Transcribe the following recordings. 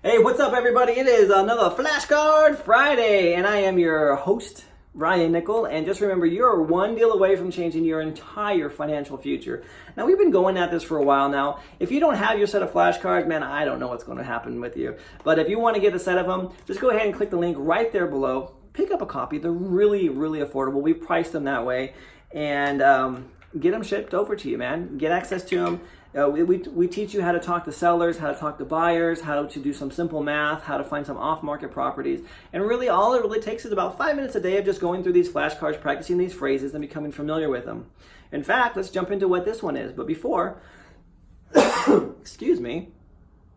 Hey, what's up, everybody? It is another Flashcard Friday, and I am your host, Ryan Nickel. And just remember, you're one deal away from changing your entire financial future. Now, we've been going at this for a while now. If you don't have your set of flashcards, man, I don't know what's going to happen with you. But if you want to get a set of them, just go ahead and click the link right there below. Pick up a copy. They're really, really affordable. We priced them that way, and get them shipped over to you, man. Get access to them. We teach you how to talk to sellers, how to talk to buyers, how to do some simple math, how to find some off-market properties. And really, all it really takes is about 5 minutes a day of just going through these flashcards, practicing these phrases, and becoming familiar with them. In fact, let's jump into what this one is. But before, excuse me,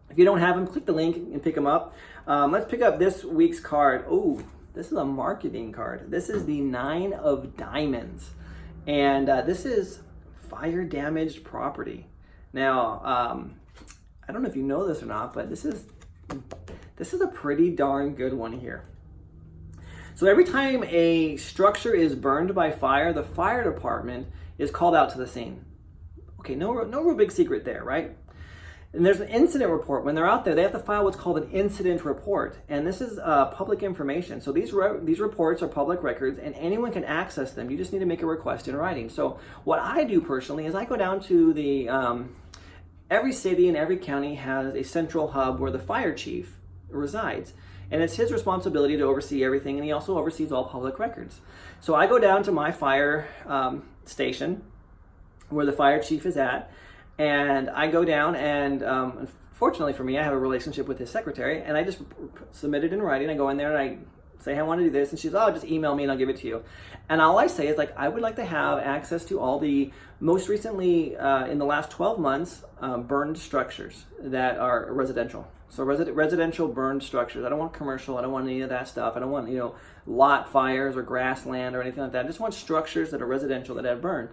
if you don't have them, click the link and pick them up. Let's pick up this week's card. Oh, this is a marketing card. This is the 9 of Diamonds. And this is fire-damaged property. Now, I don't know if you know this or not, but this is a pretty darn good one here. So every time a structure is burned by fire, the fire department is called out to the scene. Okay, no real big secret there, right? And there's an incident report. When they're out there, they have to file what's called an incident report. And this is public information. So these reports are public records, and anyone can access them. You just need to make a request in writing. So what I do personally is I go down to the, every city and every county has a central hub where the fire chief resides. And it's his responsibility to oversee everything, and he also oversees all public records. So I go down to my fire station where the fire chief is at, and I go down, and fortunately for me, I have a relationship with his secretary, and I just submit it in writing. I go in there and I say, hey, I want to do this, and she's, oh, just email me and I'll give it to you. And all I say is, like, I would like to have access to all the most recently, in the last 12 months, burned structures that are residential. So residential burned structures. I don't want commercial. I don't want any of that stuff. I don't want, lot fires or grassland or anything like that. I just want structures that are residential that have burned.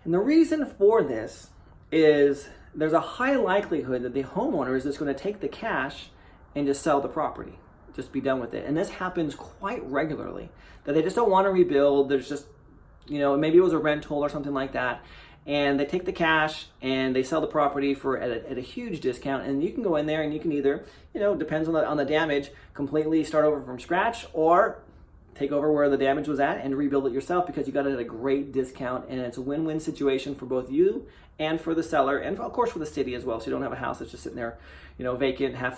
And the reason for this is there's a high likelihood that the homeowner is just going to take the cash and just sell the property, just be done with it. And this happens quite regularly, that they just don't want to rebuild. There's just, maybe it was a rental or something like that, and they take the cash and they sell the property at a huge discount. And you can go in there and you can either, depends on the damage, completely start over from scratch, or take over where the damage was at and rebuild it yourself, because you got it at a great discount, and it's a win-win situation for both you and for the seller, and of course for the city as well. So you don't have a house that's just sitting there, vacant, half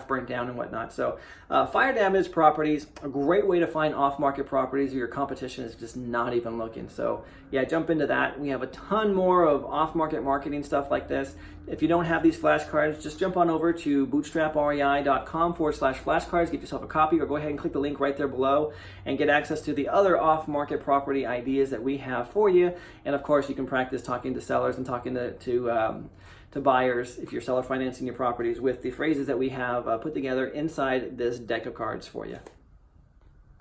burnt down and whatnot. So fire damaged properties, a great way to find off-market properties. Your competition is just not even looking. So yeah, jump into that. We have a ton more of off-market marketing stuff like this. If you don't have these flashcards, just jump on over to bootstraprei.com/flashcards, get yourself a copy, or go ahead and click the link right there below and get access to the other off-market property ideas that we have for you. And of course, you can practice talking to sellers and talking to buyers if you're seller financing your properties with the phrases that we have put together inside this deck of cards for you.